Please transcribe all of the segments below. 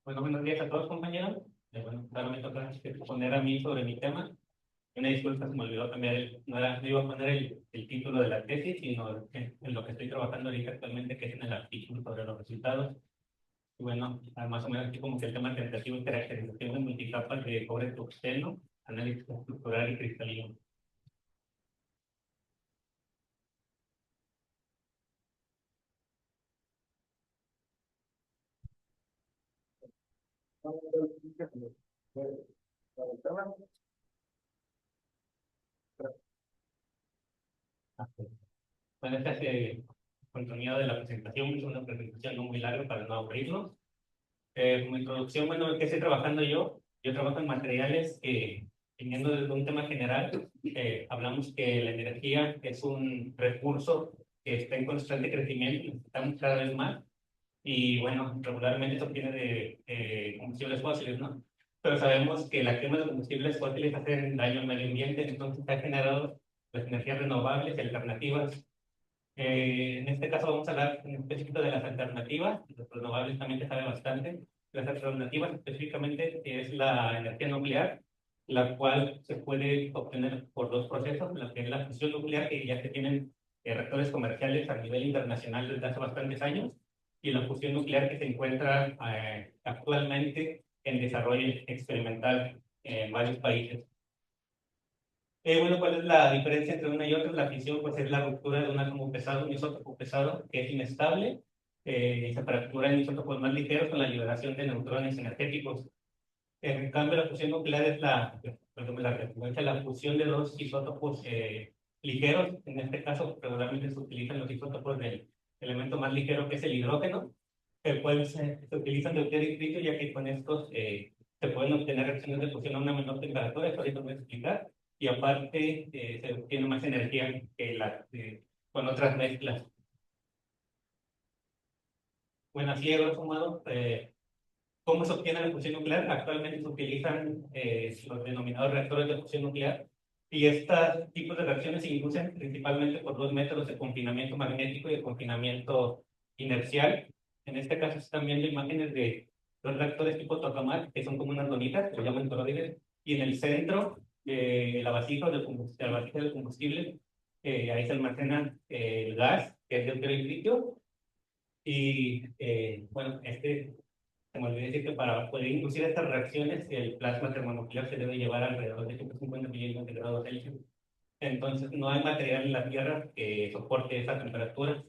Bueno, buenos días a todos, compañeros. Bueno, ahora me toca exponer a mí sobre mi tema. Una disculpa, se me olvidó cambiar no iba a poner el título de la tesis, sino en lo que estoy trabajando ahorita actualmente, que es en el artículo sobre los resultados. Y bueno, más o menos aquí como que el tema tentativo es caracterización de multicapas de cobre tuxteno, análisis estructural y cristalino. Bueno, este es el contenido de la presentación, es una presentación no muy larga para no aburrirnos. Como introducción, bueno, ¿en qué estoy trabajando yo? Yo trabajo en materiales que, viniendo desde un tema general, hablamos que la energía es un recurso que está en constante crecimiento, necesitamos cada vez más, y bueno, regularmente se obtiene de combustibles fósiles, ¿no? Pero sabemos que la quema de combustibles fósiles hace daño al medio ambiente, entonces se ha generado las energías renovables y alternativas. En este caso vamos a hablar en específico de las alternativas. Los renovables también se sabe bastante. Las alternativas específicamente es la energía nuclear, la cual se puede obtener por dos procesos, la que es la fusión nuclear, que ya se tienen reactores comerciales a nivel internacional desde hace bastantes años, y la fusión nuclear que se encuentra actualmente en desarrollo experimental en varios países. Bueno, ¿cuál es la diferencia entre una y otra? La fisión, pues, es la ruptura de un átomo pesado, un isótopo pesado, que es inestable, y se fractura en isótopos más ligeros con la liberación de neutrones energéticos. En cambio, la fusión nuclear es perdón, la referencia a la fusión de dos isótopos ligeros. En este caso, regularmente se utilizan los isótopos del elemento más ligero, que es el hidrógeno, el cual se utilizan deuterio y tritio, ya que con estos se pueden obtener reacciones de fusión a una menor temperatura, esto ahorita voy a explicar, y aparte se obtiene más energía que con otras mezclas. Bueno, así a grosso modo, ¿cómo se obtiene la fusión nuclear? Actualmente se utilizan los denominados reactores de fusión nuclear, y estos tipos de reacciones se inducen principalmente por dos métodos de confinamiento magnético y de confinamiento inercial. En este caso se están viendo imágenes de los reactores tipo tokamak, que son como unas donitas, que se llaman toroides, y en el centro, la vasija del combustible, la vasija del combustible, ahí se almacena el gas, que es deuterio y tritio, y bueno, se me olvidó decir que para poder inducir estas reacciones, el plasma termonuclear se debe llevar alrededor de 150 millones de grados Celsius. Entonces, no hay material en la Tierra que soporte esa temperatura.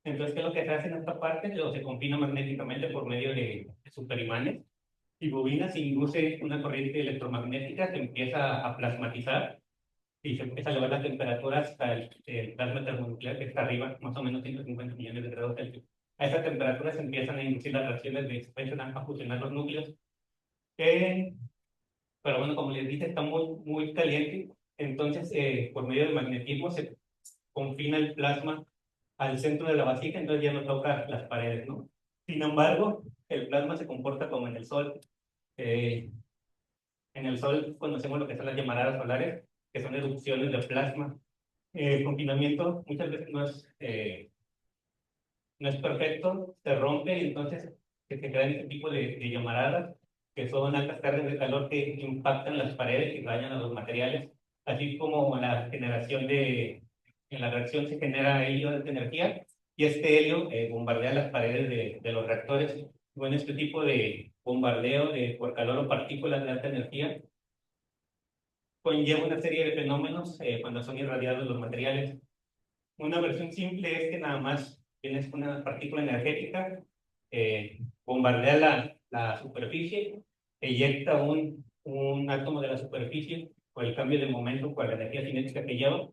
Entonces, ¿qué es lo que se hace en esta parte? Lo se confina magnéticamente por medio de superimanes y bobinas, se induce una corriente electromagnética que empieza a plasmatizar y se empieza a elevar la temperatura hasta el plasma termonuclear, que está arriba, más o menos 150 millones de grados Celsius. A esa temperatura se empiezan a inducir las reacciones de expansión a fusionar los núcleos. Eh, pero bueno, como les dije, está muy caliente. Entonces, por medio del magnetismo se confina el plasma al centro de la vasija, entonces ya no toca las paredes, ¿no? Sin embargo, el plasma se comporta como en el Sol. Eh, en el Sol conocemos lo que son las llamaradas solares, que son erupciones de plasma. El confinamiento muchas veces no es perfecto, se rompe, y entonces se crean este tipo de llamaradas, que son altas cargas de calor que impactan las paredes y dañan a los materiales, así como la generación en la reacción se genera helio de energía, y este helio bombardea las paredes de los reactores. Bueno, este tipo de bombardeo por calor o partículas de alta energía conlleva una serie de fenómenos cuando son irradiados los materiales. Una versión simple es que nada más tienes una partícula energética, bombardea la superficie, eyecta un átomo de la superficie por el cambio de momento, por la energía cinética que lleva,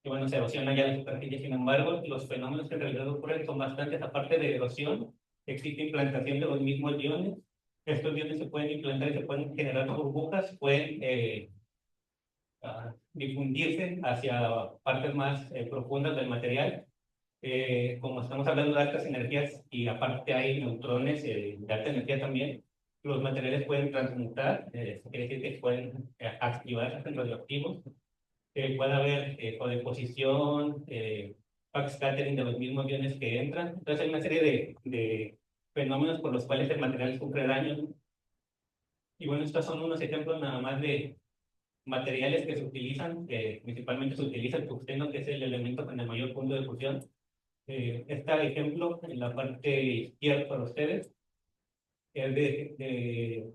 y bueno, se erosiona ya la superficie. Sin embargo, los fenómenos que en realidad ocurren son bastantes. Aparte de erosión, existe implantación de los mismos iones. Estos iones se pueden implantar y se pueden generar burbujas, pueden difundirse hacia partes más profundas del material. Como estamos hablando de altas energías y aparte hay neutrones de alta energía también, los materiales pueden transmutar, quiere decir que pueden activarse en radioactivos, puede haber codeposición, backscattering de los mismos iones que entran. Entonces hay una serie de fenómenos por los cuales el material sufre daño. Y bueno, estos son unos ejemplos nada más de materiales que se utilizan, que principalmente se utiliza el tungsteno, que es el elemento con el mayor punto de fusión. Este ejemplo en la parte izquierda para ustedes es de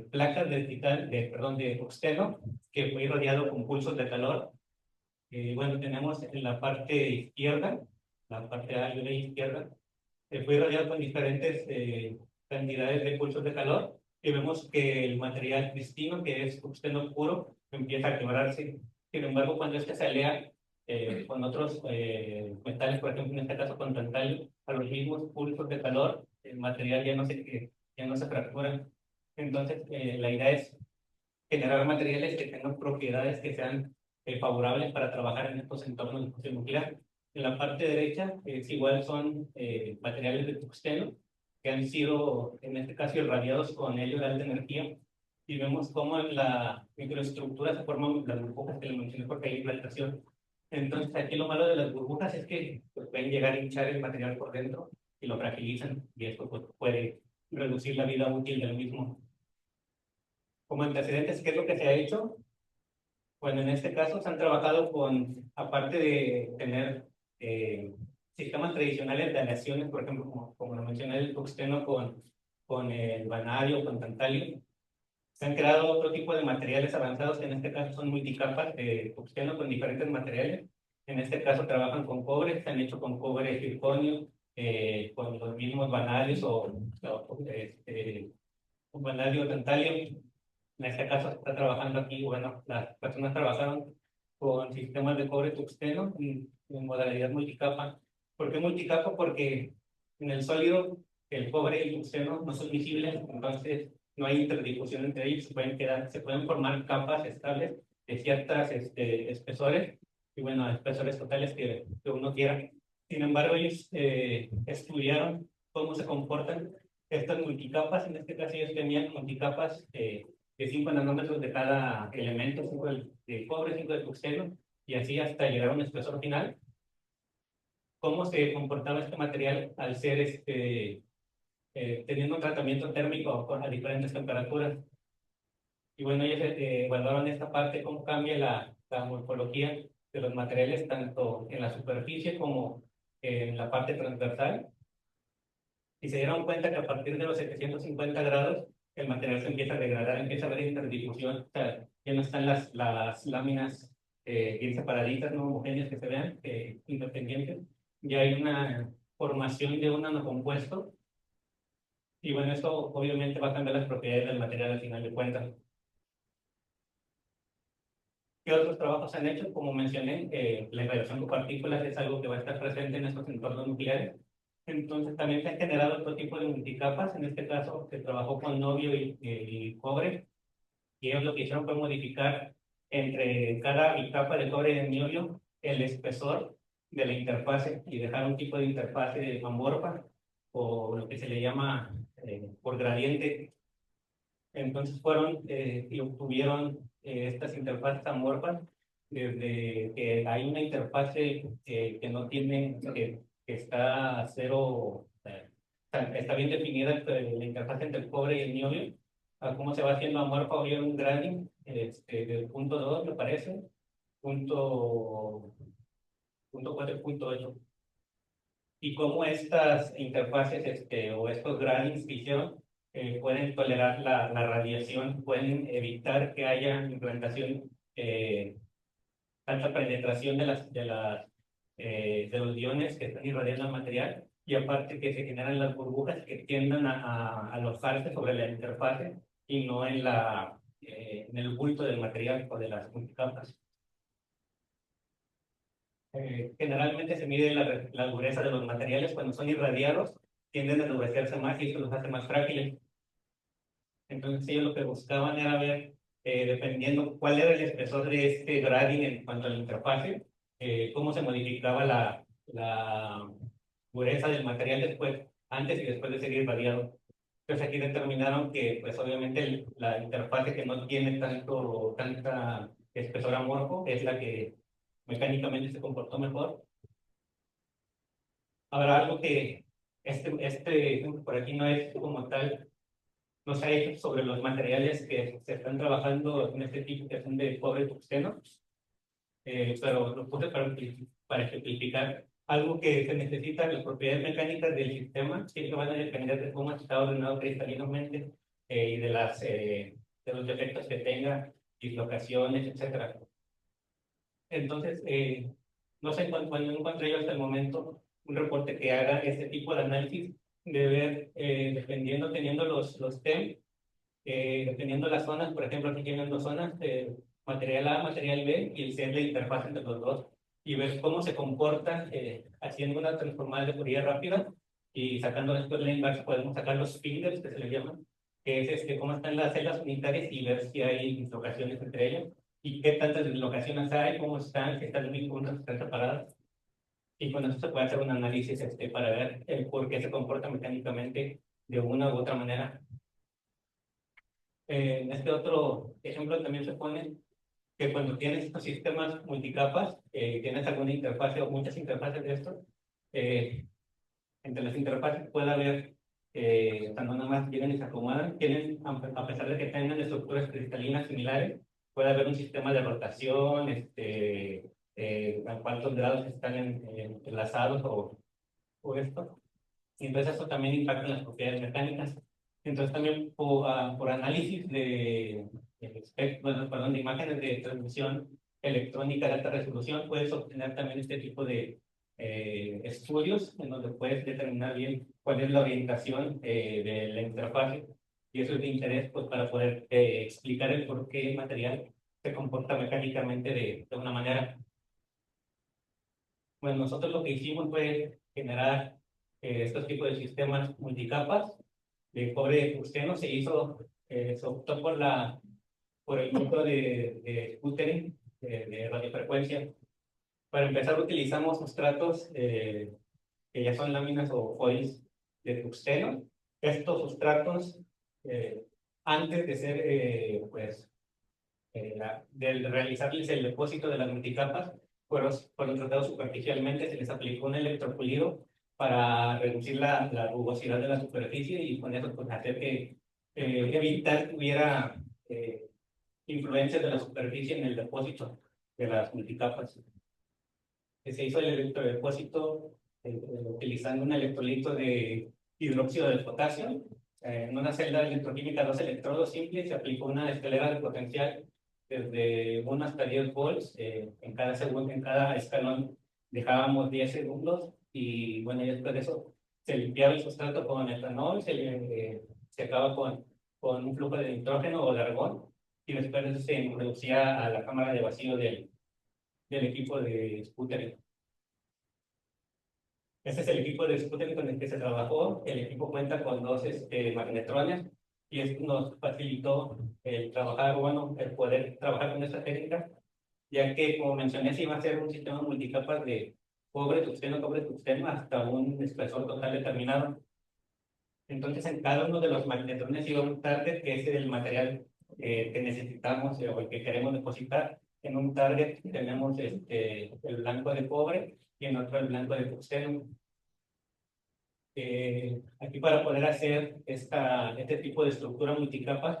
placas de titanio, perdón, de tungsteno, que fue irradiado con pulsos de calor. Bueno, tenemos en la parte izquierda, la parte A y B izquierda, fue irradiado con diferentes cantidades de pulsos de calor y vemos que el material cristino, que es tungsteno puro, empieza a quebrarse. Sin embargo, cuando este se alea con otros metales, por ejemplo, en este caso con tantalio, a los mismos pulsos de calor, el material ya no se fractura. Entonces, la idea es generar materiales que tengan propiedades que sean favorables para trabajar en estos entornos de fusión nuclear. En la parte derecha, igual son materiales de tungsteno que han sido, en este caso, irradiados con helio de alta energía. Y vemos cómo en la microestructura se forman las burbujas que le mencioné porque hay infiltración. Entonces, aquí lo malo de las burbujas es que pues, pueden llegar a hinchar el material por dentro y lo fragilizan, y esto pues, puede reducir la vida útil del mismo. Como antecedentes, ¿qué es lo que se ha hecho? Bueno, en este caso se han trabajado con, aparte de tener sistemas tradicionales de aleaciones, por ejemplo, como lo mencioné, el tungsteno con el vanadio, con tantalio, se han creado otro tipo de materiales avanzados, que en este caso son multicapas de tungsteno con diferentes materiales. En este caso trabajan con cobre, se han hecho con cobre circonio, con los mismos vanadios un vanadio, tantalio. En este caso se está trabajando aquí, bueno, las personas trabajaron con sistemas de cobre tungsteno en modalidad multicapa. ¿Por qué multicapa? Porque en el sólido el cobre y el tungsteno no son visibles, entonces no hay interdifusión entre ellos, se pueden formar capas estables de ciertas espesores, y bueno, espesores totales que uno quiera. Sin embargo, ellos estudiaron cómo se comportan estas multicapas. En este caso ellos tenían multicapas de 5 nanómetros de cada elemento, 5 de cobre, 5 de tungsteno, y así hasta llegar a un espesor final. ¿Cómo se comportaba este material al ser teniendo un tratamiento térmico a diferentes temperaturas? Y bueno, ellos evaluaron esta parte, cómo cambia la morfología de los materiales, tanto en la superficie como en la parte transversal. Y se dieron cuenta que a partir de los 750 grados, el material se empieza a degradar, empieza a haber interdifusión, o sea, ya no están las láminas bien separaditas, no homogéneas que se vean, independientes. Ya hay una formación de un nanocompuesto, y bueno, esto obviamente va a cambiar las propiedades del material al final de cuentas. ¿Qué otros trabajos se han hecho? Como mencioné, la irradiación con partículas es algo que va a estar presente en estos entornos nucleares. Entonces también se han generado otro tipo de multicapas. En este caso se trabajó con novio y cobre, y ellos lo que hicieron fue modificar entre cada bicapa de cobre y de niobio el espesor de la interfase y dejar un tipo de interfase amorfa, o lo que se le llama por gradiente. Entonces fueron y obtuvieron estas interfaces amorfas, desde que hay una interfase que no tiene, que está a cero, está bien definida la interfaz entre el cobre y el niobio, a cómo se va haciendo amorfa. Hoy un grading del punto 2, me parece, punto 4 punto 8. Y cómo estas interfaces o estos gradings que hicieron pueden tolerar la radiación, pueden evitar que haya implantación, tanta penetración de los iones que están irradiando el material, y aparte que se generan las burbujas que tiendan a alojarse sobre la interfase y no en el bulto del material o de las multicapas. Generalmente se mide la dureza de los materiales cuando son irradiados, tienden a endurecerse más y eso los hace más frágiles. Entonces ellos lo que buscaban era ver, dependiendo cuál era el espesor de este grading en cuanto a la interfase, cómo se modificaba la dureza del material después, antes y después de ser irradiado. Entonces aquí determinaron que, pues obviamente, la interfase que no tiene tanta espesor amorfo es la que mecánicamente se comportó mejor. Ahora, algo que por aquí no es como tal, no se ha hecho sobre los materiales que se están trabajando en este tipo que son de cobre tungsteno, pero lo puse para ejemplificar algo que se necesita, las propiedades mecánicas del sistema, siempre van a depender de cómo está ordenado cristalinamente y de los defectos que tenga, dislocaciones, etcétera. Entonces, no sé cuándo encontré yo hasta el momento un reporte que haga este tipo de análisis de ver, dependiendo, teniendo los TEM, dependiendo las zonas, por ejemplo, aquí tienen dos zonas, material A, material B, y el ser la interfaz entre los dos, y ver cómo se comporta haciendo una transformada de Fourier rápida y sacando después la inversa, podemos sacar los fingers, que se les llama, que es cómo están las celdas unitarias y ver si hay dislocaciones entre ellas y qué tantas dislocaciones hay, cómo están, si están muy juntas, están separadas. Y con eso se puede hacer un análisis para ver el por qué se comporta mecánicamente de una u otra manera. En este otro ejemplo también se pone que cuando tienes estos sistemas multicapas, tienes alguna interfase o muchas interfaces de estos, eh, entre las interfaces puede haber, cuando nada más llegan y se acomodan, tienen, a pesar de que tengan estructuras cristalinas similares, puede haber un sistema de rotación, a cuántos grados están enlazados o esto. Y entonces eso también impacta en las propiedades mecánicas. Entonces también por análisis bueno, perdón, de imágenes de transmisión electrónica de alta resolución, puedes obtener también este tipo de estudios en donde puedes determinar bien cuál es la orientación de la interfaz. Y eso es de interés pues, para poder explicar el por qué el material se comporta mecánicamente de una manera. Bueno, nosotros lo que hicimos fue generar estos tipos de sistemas multicapas de cobre tungsteno. Se optó por el método de sputtering, de radiofrecuencia. Para empezar, utilizamos sustratos que ya son láminas o foils de tungsteno. Estos sustratos, eh, antes de ser, del realizarles el depósito de las multicapas, fueron tratados superficialmente, se les aplicó un electropulido para reducir la rugosidad de la superficie y con eso pues, hacer que evitar que hubiera influencias de la superficie en el depósito de las multicapas. Se hizo el electrodepósito utilizando un electrolito de hidróxido de potasio. En una celda electroquímica, dos electrodos simples, se aplicó una escalera de potencial desde 1 hasta 10 volts. En cada segundo, en cada escalón dejábamos 10 segundos y bueno, y después de eso se limpiaba el sustrato con etanol, se secaba con un flujo de nitrógeno o de argón y después de eso se introducía a la cámara de vacío del equipo de sputtering. Este es el equipo de Sputnik con el que se trabajó. El equipo cuenta con dos magnetrones y esto nos facilitó el trabajar, bueno, el poder trabajar con esta técnica, ya que, como mencioné, se iba a hacer un sistema multicapas de cobre, tungsteno, hasta un espesor total determinado. Entonces, en cada uno de los magnetrones iba un target, que es el material que necesitamos o el que queremos depositar. En un target tenemos el blanco de cobre y en otro el blanco de tungsteno. Aquí para poder hacer este tipo de estructura multicapas,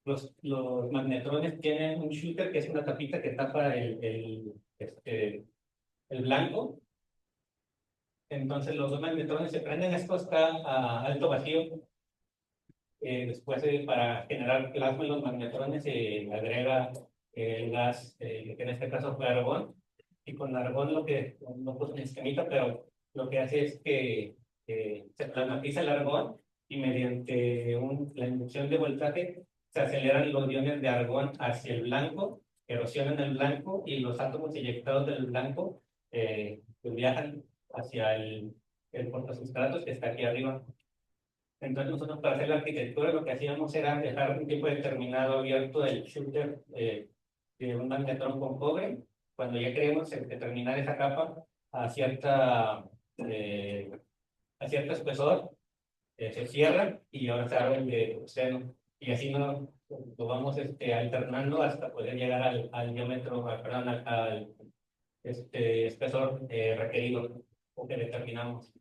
los magnetrones tienen un shooter que es una tapita que tapa el blanco. Entonces los dos magnetrones se prenden, esto está a alto vacío. Después para generar plasma en los magnetrones se agrega el gas, que en este caso fue argón. Y con argón no puse un esquemita, pero lo que hace es que se plasmatiza el argón y mediante la inducción de voltaje se aceleran los iones de argón hacia el blanco, erosionan el blanco y los átomos eyectados del blanco pues viajan hacia el portasustratos que está aquí arriba. Entonces nosotros para hacer la arquitectura lo que hacíamos era dejar un tiempo determinado abierto el shooter de un magnetrón con cobre. Cuando ya queremos determinar esa capa a eh, a cierto espesor, se cierra y ahora se abre el de oxeno. Y así lo vamos alternando hasta poder llegar al diámetro, perdón, al espesor requerido o que determinamos.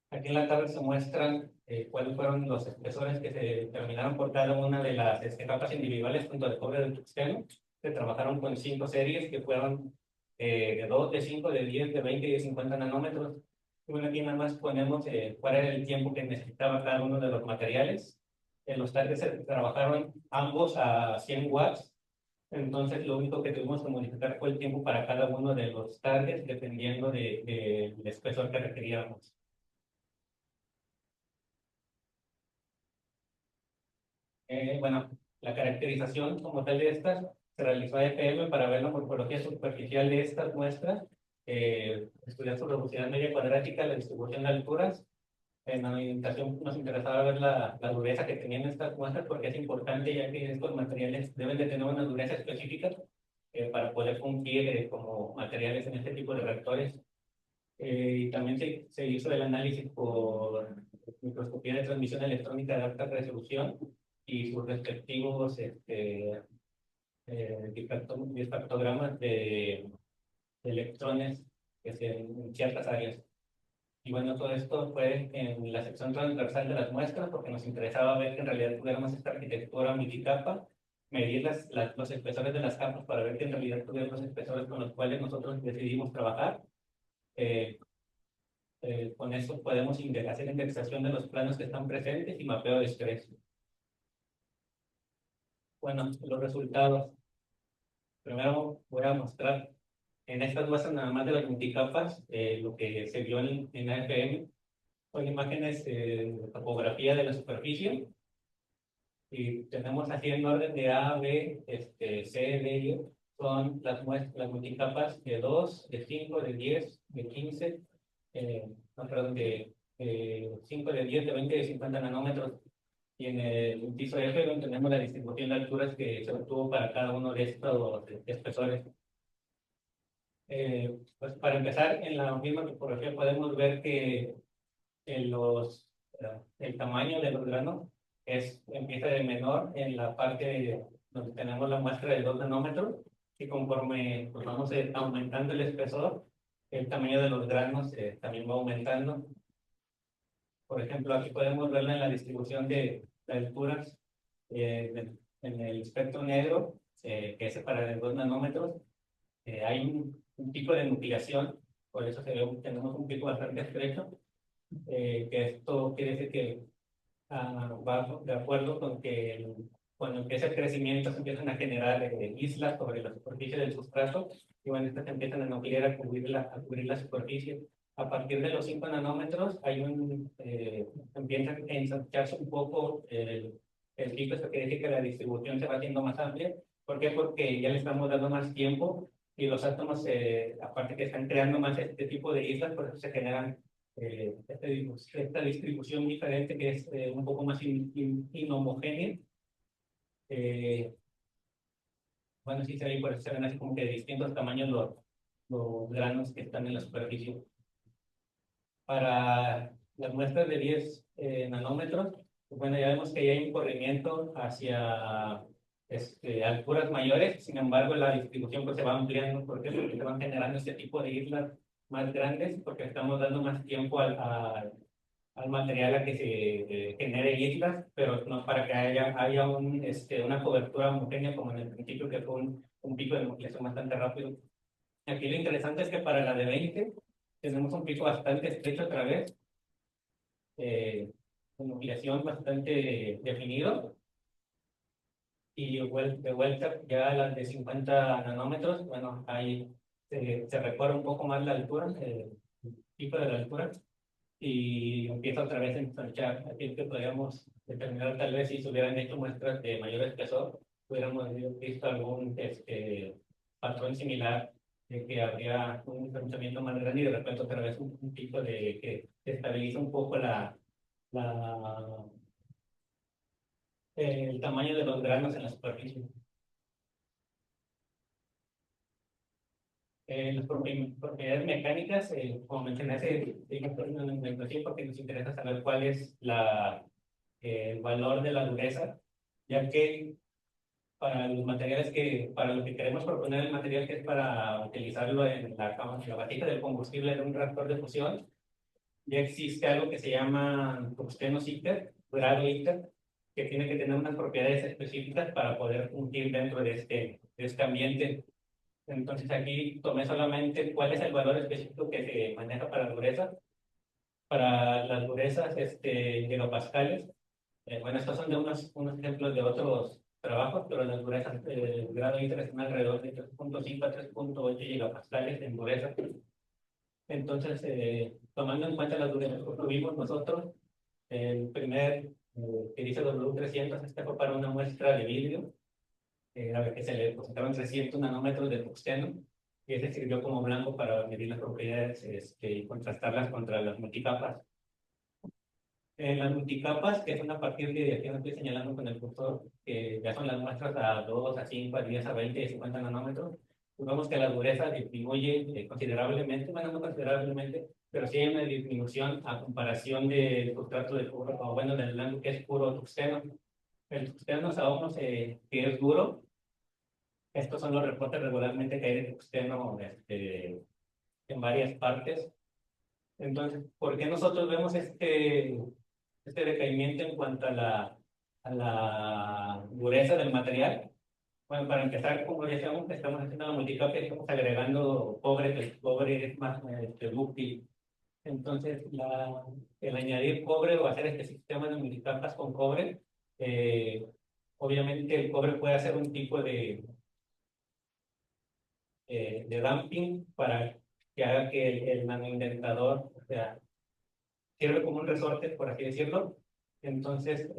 Aquí en la tabla se muestran cuáles fueron los espesores que se determinaron por cada una de las capas individuales, tanto de cobre de tungsteno. Se trabajaron con 5 series que fueron de 2, de 5, de 10, de 20 y de 50 nanómetros. Y bueno, aquí nada más ponemos cuál era el tiempo que necesitaba cada uno de los materiales. Los targets se trabajaron ambos a 100 watts. Entonces, lo único que tuvimos que modificar fue el tiempo para cada uno de los targets, dependiendo del espesor que requeríamos. Bueno, la caracterización como tal de estas se realizó a EPM para ver la morfología superficial de estas muestras, estudiar su velocidad media cuadrática, la distribución de alturas. En la orientación nos interesaba ver la dureza que tenían estas muestras porque es importante ya que estos materiales deben de tener una dureza específica para poder fungir como materiales en este tipo de reactores. Y también se hizo el análisis por microscopía de transmisión electrónica de alta resolución y sus respectivos difractogramas de electrones que en ciertas áreas. Y bueno, todo esto fue en la sección transversal de las muestras porque nos interesaba ver que en realidad tuviéramos esta arquitectura multicapa, medir los espesores de las capas para ver que en realidad tuviéramos espesores con los cuales nosotros decidimos trabajar. Eh, con eso podemos hacer indexación de los planos que están presentes y mapeo de estrés. Bueno, los resultados. Primero voy a mostrar en estas muestras nada más de las multicapas lo que se vio en AFM. Son imágenes de topografía de la superficie y tenemos así en orden de A, B, C, D y E. Son las multicapas de 2, de 5, de 10, de 15, no, perdón, de 5, de 10, de 20, de 50 nanómetros. Y en el inciso F donde tenemos la distribución de alturas que se obtuvo para cada uno de estos espesores. Pues para empezar, en la misma topografía podemos ver que el tamaño de los granos empieza de menor en la parte donde tenemos la muestra de 2 nanómetros y conforme pues, vamos aumentando el espesor, el tamaño de los granos también va aumentando. Por ejemplo, aquí podemos verla en la distribución de alturas en el espectro negro, que es para los 2 nanómetros. Hay un pico de nucleación, por eso tenemos un pico bastante estrecho, que esto quiere decir que va de acuerdo con que cuando empieza el crecimiento se empiezan a generar islas sobre la superficie del sustrato y bueno, estas empiezan a nuclear a cubrir la superficie. A partir de los 5 nanómetros empieza a ensancharse un poco el pico, esto quiere decir que la distribución se va haciendo más amplia. ¿Por qué? Porque ya le estamos dando más tiempo y los átomos, aparte que están creando más este tipo de islas, por eso se generan esta distribución diferente que es un poco más inhomogénea. Bueno, sí se ve, por eso se ven así como que de distintos tamaños los granos que están en la superficie. Para las muestras de 10 nanómetros, pues bueno, ya vemos que ya hay un corrimiento hacia alturas mayores, sin embargo la distribución pues se va ampliando porque se van generando este tipo de islas más grandes porque estamos dando más tiempo al material a que se genere islas, pero no para que haya una cobertura homogénea como en el principio que fue un pico de nucleación bastante rápido. Aquí lo interesante es que para la de 20 tenemos un pico bastante estrecho otra vez, con nucleación bastante definido, y de vuelta ya a las de 50 nanómetros, bueno, ahí se recorre un poco más la altura, el pico de la altura, y empieza otra vez a ensanchar. Aquí que podríamos determinar tal vez si se hubieran hecho muestras de mayor espesor, hubiéramos visto algún patrón similar de que habría un ensanchamiento más grande y de repente otra vez un pico de que estabiliza un poco la, el tamaño de los granos en la superficie. Las propiedades mecánicas, como mencioné, porque nos interesa saber cuál es el valor de la dureza, ya que para lo que queremos proponer el material que es para utilizarlo en la vasija del combustible de un reactor de fusión, ya existe algo que se llama tungsteno ITER, grado ITER, que tiene que tener unas propiedades específicas para poder fundir dentro de este ambiente. Entonces aquí tomé solamente cuál es el valor específico que se maneja para dureza. Para las durezas gigapascales, bueno, estos son de unos ejemplos de otros trabajos, pero las durezas del grado ITER están alrededor de 3.5 a 3.8 gigapascales en dureza. Entonces, tomando en cuenta las durezas que tuvimos nosotros, el primer que dice W300, este fue para una muestra de vidrio, a ver que se le depositaron 300 nanómetros de tungsteno, y ese sirvió como blanco para medir las propiedades y contrastarlas contra las multicapas. Las multicapas, que son a partir de aquí, no estoy señalando con el cursor, que ya son las muestras a 2, a 5, a 10, a 20 y 50 nanómetros, pues vemos que la dureza disminuye considerablemente, bueno, no considerablemente, pero sí hay una disminución a comparación del sustrato de puro, o bueno, del blanco que es puro tungsteno. El tungsteno sabemos que es duro. Estos son los reportes regularmente que hay de tungsteno en varias partes. Entonces, ¿por qué nosotros vemos este decaimiento en cuanto a la dureza del material? Bueno, para empezar, como decíamos, estamos haciendo la multicapia, estamos agregando cobre, que el cobre es más dúctil. Entonces, el añadir cobre o hacer este sistema de multicapas con cobre, eh, obviamente el cobre puede hacer un tipo de damping para que haga que el nanoindentador, o sea, sirve como un resorte, por así decirlo. Entonces,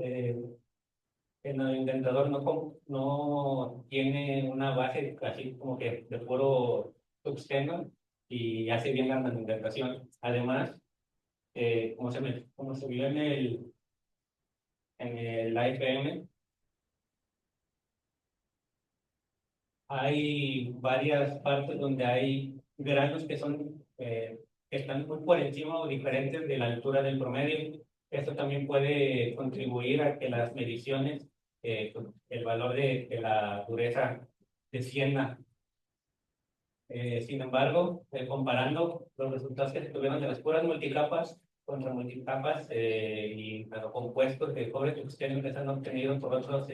el nanoindentador no tiene una base así como que de puro tungsteno y hace bien la nanoindentación. Además, como se vio en el AFM, hay varias partes donde hay granos que están muy por encima o diferentes de la altura del promedio. Esto también puede contribuir a que las mediciones, el valor de la dureza descienda. Sin embargo, comparando los resultados que se tuvieron de las puras multicapas contra multicapas y nanocompuestos de cobre tungsteno que se han obtenido por otros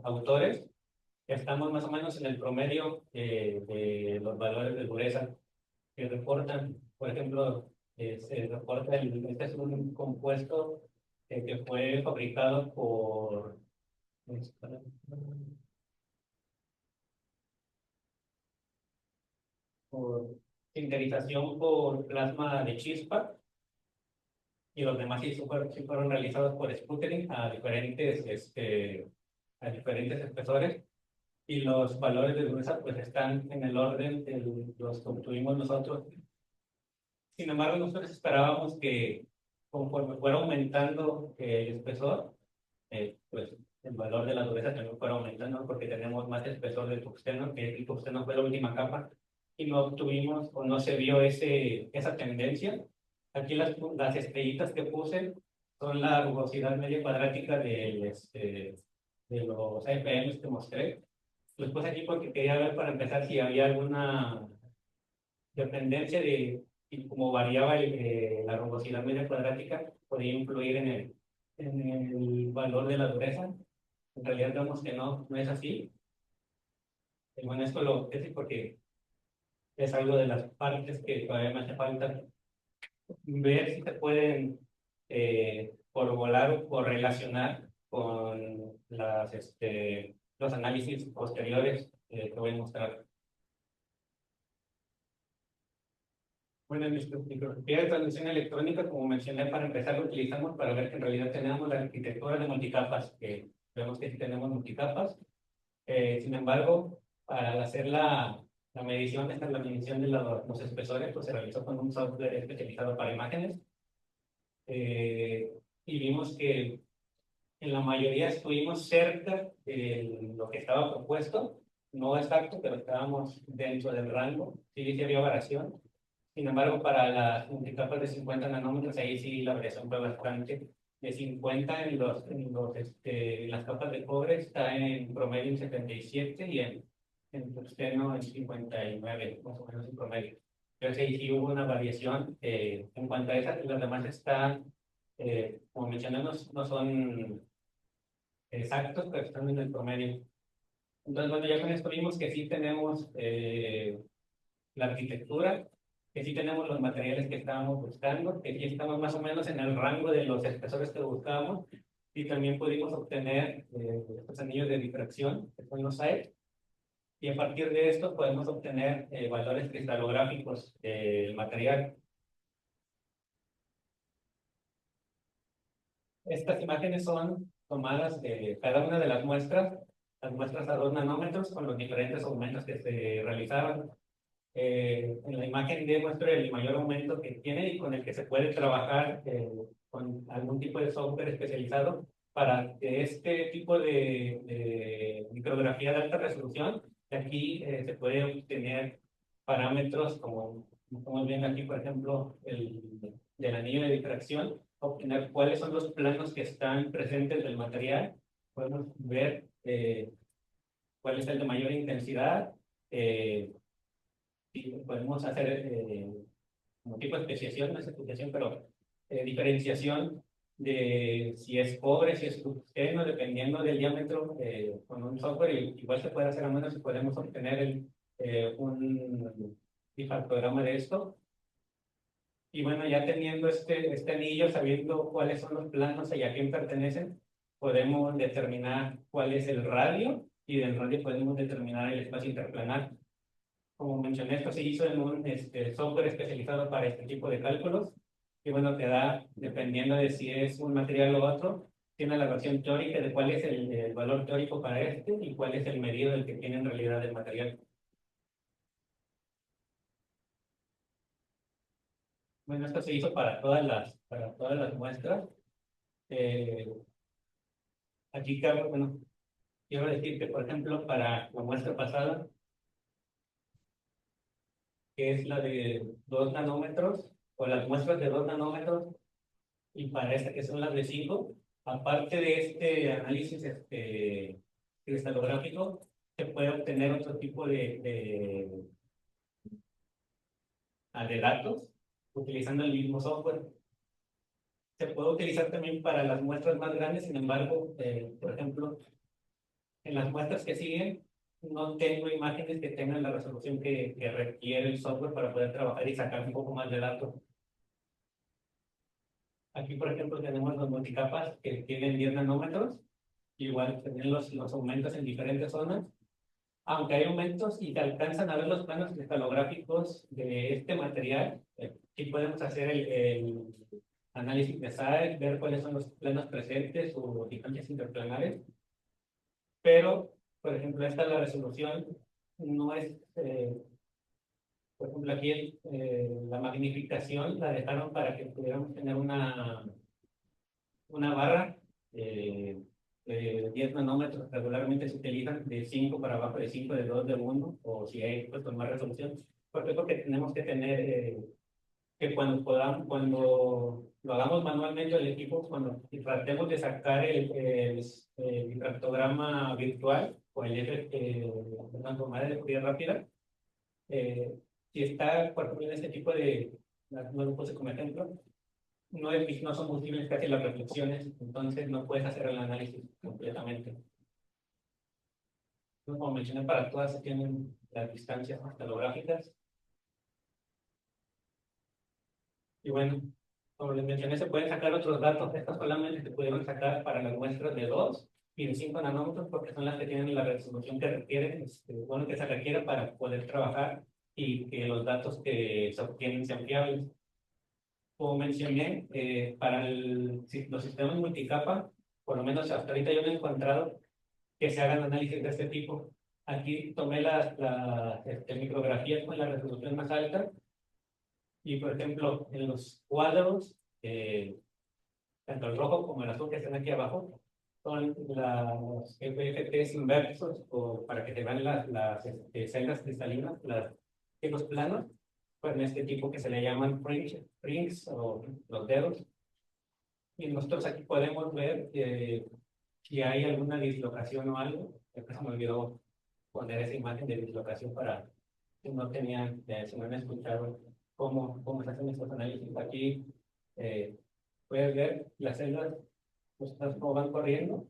autores, estamos más o menos en el promedio de los valores de dureza que reportan. Por ejemplo, se reporta, este es un compuesto que fue fabricado por sintetización por plasma de chispa, y los demás sí fueron realizados por sputtering a diferentes espesores. Y los valores de dureza pues están en el orden de los que obtuvimos nosotros. Sin embargo, nosotros esperábamos que conforme fuera aumentando el espesor, pues el valor de la dureza también fuera aumentando, porque tenemos más espesor de tungsteno, que el tungsteno fue la última capa, y no obtuvimos o no se vio esa tendencia. Aquí las estrellitas que puse son la rugosidad media cuadrática de los AFMs que mostré. Pues puse aquí porque quería ver para empezar si había alguna dependencia de y cómo variaba la rugosidad media cuadrática, podía influir en el valor de la dureza. En realidad vemos que no es así. Y bueno, esto lo es porque es algo de las partes que todavía me hace falta ver si se pueden corroborar o correlacionar con los análisis posteriores que voy a mostrar. Bueno, en nuestra microscopía de transmisión electrónica, como mencioné, para empezar lo utilizamos para ver que en realidad tenemos la arquitectura de multicapas, que vemos que sí tenemos multicapas. Sin embargo, para hacer la medición, esta es la medición de los espesores, pues se realizó con un software especializado para imágenes. Y vimos que en la mayoría estuvimos cerca de lo que estaba propuesto, no exacto, pero estábamos dentro del rango, sí había variación. Sin embargo, para las multicapas de 50 nanómetros, ahí sí la variación fue bastante. De 50 en las capas de cobre está en promedio en 77 y en tungsteno en 59, más o menos en promedio. Entonces, ahí sí hubo una variación en cuanto a esas, y las demás están, como mencionamos, no son exactos, pero están en el promedio. Entonces, bueno, ya con esto vimos que sí tenemos la arquitectura, que sí tenemos los materiales que estábamos buscando, que sí estamos más o menos en el rango de los espesores que buscábamos, y también pudimos obtener estos anillos de difracción, que son los SAE, y a partir de esto podemos obtener valores cristalográficos del material. Estas imágenes son tomadas de cada una de las muestras a 2 nanómetros con los diferentes aumentos que se realizaban. En la imagen D muestro el mayor aumento que tiene y con el que se puede trabajar con algún tipo de software especializado para que este tipo de micrografía de alta resolución, de aquí se puede obtener parámetros como viendo aquí, por ejemplo, el del anillo de difracción, obtener cuáles son los planos que están presentes del material. Podemos ver cuál es el de mayor intensidad. Sí, podemos hacer como tipo de especiación, no es especiación, pero diferenciación de si es cobre, si es tungsteno, dependiendo del diámetro con un software. Igual se puede hacer a menos si podemos obtener un difractograma de esto. Y bueno, ya teniendo este anillo, sabiendo cuáles son los planos y a quién pertenecen, podemos determinar cuál es el radio, y del radio podemos determinar el espacio interplanar. Como mencioné, esto se hizo en un software especializado para este tipo de cálculos. Y bueno, te da, dependiendo de si es un material o otro, tiene la versión teórica de cuál es el valor teórico para este y cuál es el medido del que tiene en realidad el material. Bueno, esto se hizo para todas las muestras. Eh, aquí, bueno, quiero decir que, por ejemplo, para la muestra pasada, que es la de 2 nanómetros, o las muestras de 2 nanómetros, y para esta que son las de 5, aparte de este análisis cristalográfico, se puede obtener otro tipo de datos utilizando el mismo software. Se puede utilizar también para las muestras más grandes. Sin embargo, por ejemplo, en las muestras que siguen, no tengo imágenes que tengan la resolución que requiere el software para poder trabajar y sacar un poco más de datos. Aquí, por ejemplo, tenemos los multicapas que tienen 10 nanómetros. Igual tienen los aumentos en diferentes zonas. Aunque hay aumentos y se alcanzan a ver los planos cristalográficos de este material, sí podemos hacer el análisis de SAE, ver cuáles son los planos presentes o distancias interplanares. Pero, por ejemplo, esta la resolución no es, por ejemplo, aquí la magnificación la dejaron para que pudiéramos tener una barra de 10 nanómetros. Regularmente se utilizan de 5 para abajo, de 5, de 2, de 1, o si hay pues con más resolución. ¿Por qué? Porque tenemos que tener que cuando lo hagamos manualmente el equipo, cuando tratemos de sacar el difractograma virtual o el tomada de fría rápida, eh, si está, por ejemplo, en este tipo no lo puse como ejemplo, no son múltiples casi las reflexiones, entonces no puedes hacer el análisis completamente. Entonces, como mencioné, para todas se tienen las distancias cristalográficas. Y bueno, como les mencioné, se pueden sacar otros datos. Estas solamente se pudieron sacar para las muestras de 2 y de 5 nanómetros, porque son las que tienen la resolución que requieren, bueno, que se requiere para poder trabajar y que los datos que se obtienen sean fiables. Como mencioné, para los sistemas multicapa, por lo menos hasta ahorita yo no he encontrado que se hagan análisis de este tipo. Aquí tomé las micrografías con la resolución más alta y, por ejemplo, en los cuadros, tanto el rojo como el azul que están aquí abajo, son los FFTs inversos, o para que te vean las celdas cristalinas, los planos, pues en este tipo que se le llaman rings o los dedos. Y nosotros aquí podemos ver si hay alguna dislocación o algo. Después se me olvidó poner esa imagen de dislocación para si no tenían, si no han escuchado cómo se hacen estos análisis. Aquí puedes ver las celdas, pues, cómo van corriendo.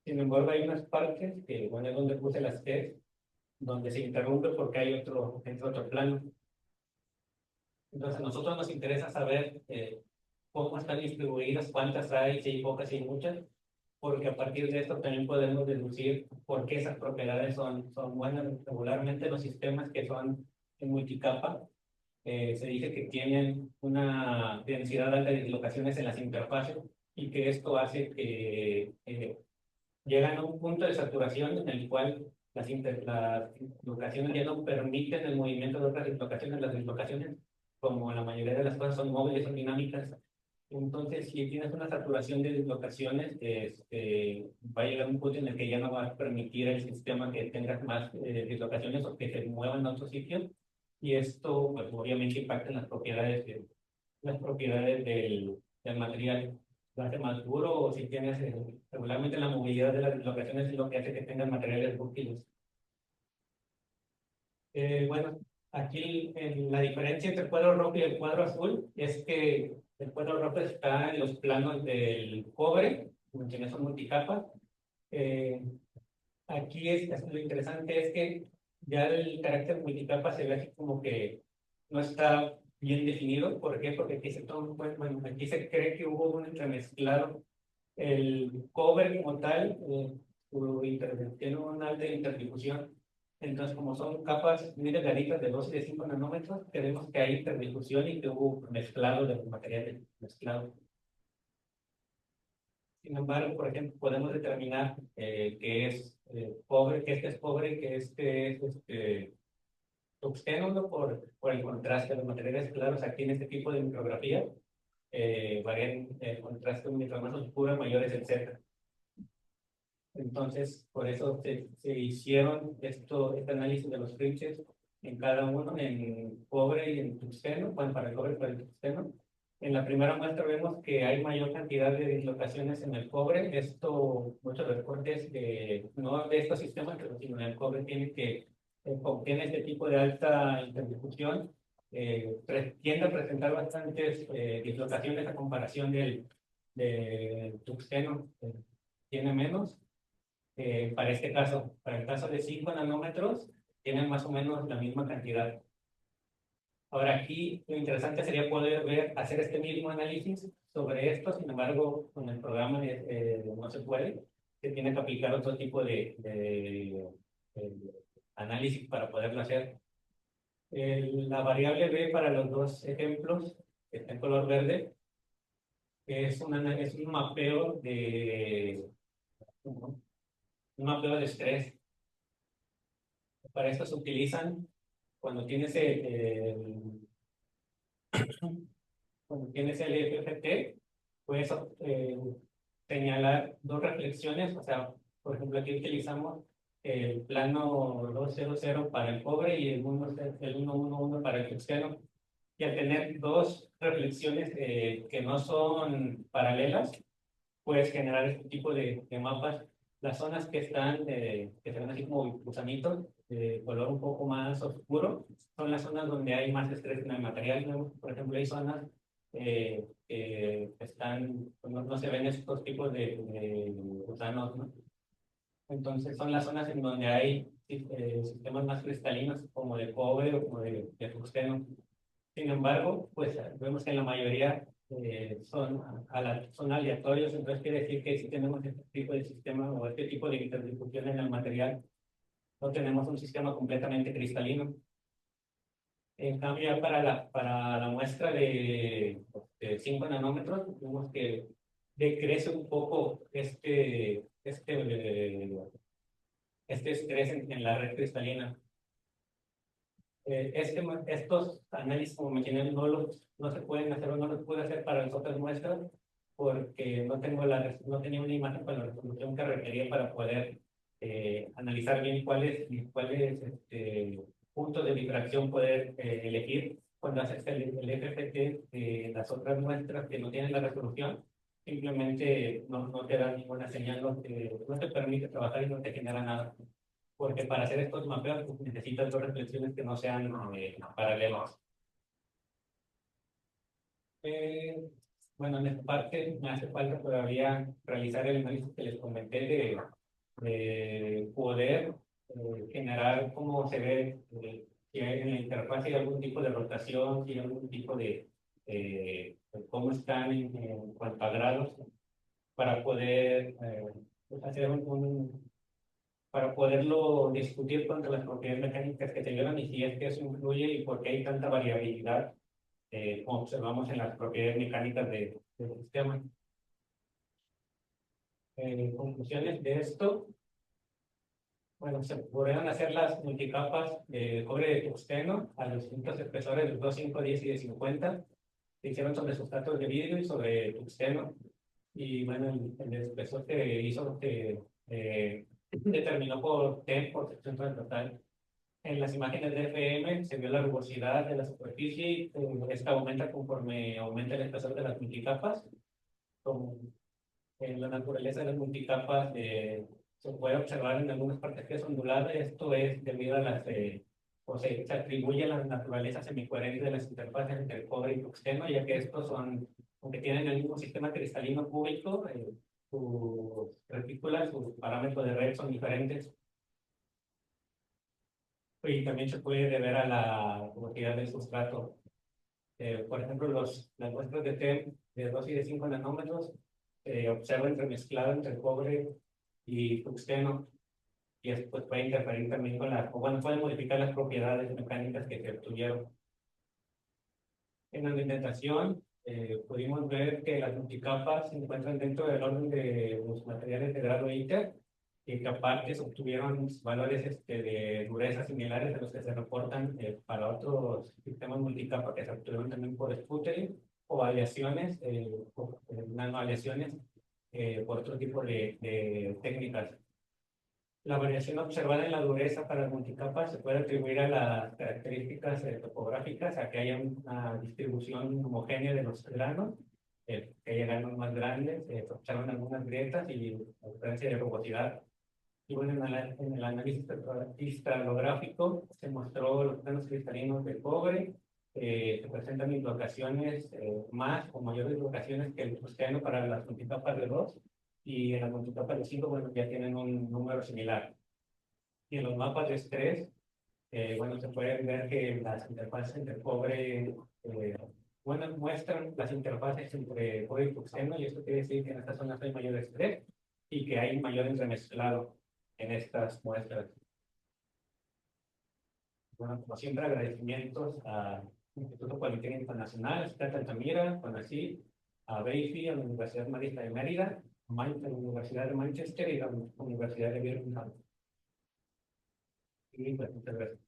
Sin embargo, hay unas partes que, bueno, es donde puse las T, donde se interrumpe porque hay otro plano. Entonces, a nosotros nos interesa saber cómo están distribuidas, cuántas hay, si hay pocas, si hay muchas, porque a partir de esto también podemos deducir por qué esas propiedades son buenas. Regularmente los sistemas que son en multicapa se dice que tienen una densidad alta de dislocaciones en las interfaces y que esto hace que llegan a un punto de saturación en el cual las dislocaciones ya no permiten el movimiento de otras dislocaciones. Las dislocaciones, como la mayoría de las cosas son móviles, son dinámicas. Entonces, si tienes una saturación de dislocaciones, va a llegar un punto en el que ya no va a permitir el sistema que tengas más dislocaciones o que se muevan a otro sitio. Y esto, pues, obviamente impacta en las propiedades del material. Lo hace más duro, o si tienes regularmente la movilidad de las dislocaciones es lo que hace que tengas materiales dúctiles. Bueno, aquí la diferencia entre el cuadro rojo y el cuadro azul es que el cuadro rojo está en los planos del cobre, como tiene son multicapas. Eh, Aquí lo interesante es que ya el carácter multicapa se ve así como que no está bien definido. ¿Por qué? Porque aquí bueno, aquí se cree que hubo un entremezclado. El cobre como tal, tiene una alta interdifusión. Entonces, como son capas muy delgaditas de 2 y de 5 nanómetros, creemos que hay interdifusión y que hubo mezclado de los materiales mezclados. Sin embargo, por ejemplo, podemos determinar que es cobre, que este es cobre, que este es tungsteno, ¿no? Por el contraste de los materiales claros aquí en este tipo de micrografía. Varían el contraste, mientras más oscuro, mayor es el Z. Entonces, por eso se hicieron este análisis de los fringes en cada uno, en cobre y en tungsteno, bueno, para el cobre y para el tungsteno. En la primera muestra vemos que hay mayor cantidad de dislocaciones en el cobre. Esto, muchos reportes, no de estos sistemas, pero sino en el cobre obtiene este tipo de alta interdifusión. Tiende a presentar bastantes dislocaciones a comparación del tungsteno, tiene menos. Para este caso, para el caso de 5 nanómetros, tienen más o menos la misma cantidad. Ahora aquí lo interesante sería poder hacer este mismo análisis sobre esto. Sin embargo, con el programa no se puede. Se tiene que aplicar otro tipo de análisis para poderlo hacer. La variable B para los dos ejemplos, que está en color verde, es un mapeo de estrés. Para esto se utilizan cuando tienes cuando tienes el FFT, puedes señalar dos reflexiones. O sea, por ejemplo, aquí utilizamos el plano 200 para el cobre y el 111 para el tungsteno. Y al tener dos reflexiones que no son paralelas, puedes generar este tipo de mapas. Las zonas que se ven así como gusanitos, de color un poco más oscuro, son las zonas donde hay más estrés en el material, ¿no? Por ejemplo, hay zonas que no se ven estos tipos de gusanos, ¿no? Entonces son las zonas en donde hay sistemas más cristalinos, como de cobre o como de tungsteno. Sin embargo, pues vemos que en la mayoría son aleatorios. Entonces quiere decir que si tenemos este tipo de sistema o este tipo de interdifusión en el material, no tenemos un sistema completamente cristalino. En cambio, ya para la muestra de 5 nanómetros, vemos que decrece un poco este estrés en la red cristalina. Estos análisis, como mencioné, no se pueden hacer o no los pude hacer para las otras muestras porque no tenía una imagen con la resolución que requería para poder analizar bien cuáles puntos de difracción poder elegir cuando haces el FFT de las otras muestras que no tienen la resolución. Simplemente no te da ninguna señal, no te permite trabajar y no te genera nada, porque para hacer estos mapeos pues, necesitas dos reflexiones que no sean paralelas. Eh, bueno, en esta parte me hace falta todavía realizar el análisis que les comenté de poder generar cómo se ve, si hay en la interfaz si hay algún tipo de rotación, si hay algún tipo de cómo están en cuanto a grados, para poder pues, hacer para poderlo discutir contra las propiedades mecánicas que se llevan y si es que eso influye y por qué hay tanta variabilidad como observamos en las propiedades mecánicas del sistema. Conclusiones de esto, bueno, se pudieron hacer las multicapas de cobre de tungsteno a los distintos espesores de 2, 5, 10 y de 50. Se hicieron sobre sustratos de vidrio y sobre tungsteno. Y bueno, el espesor que hizo se determinó por T por sección transversal. En las imágenes de FM se vio la rugosidad de la superficie. Esta aumenta conforme aumenta el espesor de las multicapas. Como en la naturaleza de las multicapas se puede observar en algunas partes que es ondulada. Esto es debido a o se atribuye a la naturaleza semicoherente de las interfaces entre el cobre y tungsteno, ya que estos son, aunque tienen el mismo sistema cristalino cúbico, sus retículas, sus parámetros de red son diferentes. Y también se puede deber a la rugosidad del sustrato. Por ejemplo, las muestras de TEM de 2 y de 5 nanómetros observa entremezclado entre cobre y tungsteno, y esto pues, puede interferir también con o bueno, puede modificar las propiedades mecánicas que se obtuvieron. En la alimentación, pudimos ver que las multicapas se encuentran dentro del orden de los materiales de grado ITER, y que aparte se obtuvieron valores de dureza similares a los que se reportan para otros sistemas multicapa que se obtuvieron también por sputtering o aleaciones, nanoaleaciones por otro tipo de técnicas. La variación observada en la dureza para las multicapas se puede atribuir a las características topográficas, a que haya una distribución homogénea de los granos, que haya granos más grandes, se observan algunas grietas y la diferencia de rugosidad. Y bueno, en el análisis cristalográfico se mostró los granos cristalinos de cobre, se presentan dislocaciones más o mayores dislocaciones que el tungsteno para las multicapas de 2, y en las multicapas de 5, bueno, ya tienen un número similar. Y en los mapas de estrés, bueno, se puede ver que las interfaces entre cobre, bueno, muestran las interfaces entre cobre y tungsteno, y esto quiere decir que en estas zonas hay mayor estrés y que hay mayor entremezclado en estas muestras. Bueno, como siempre, agradecimientos al Instituto Politécnico Nacional, a Ciudad de Altamira, CONACYT, a BEIFI, a la Universidad Marista de Mérida, a la Universidad de Manchester y a la Universidad de Birmingham. Y pues, muchas gracias.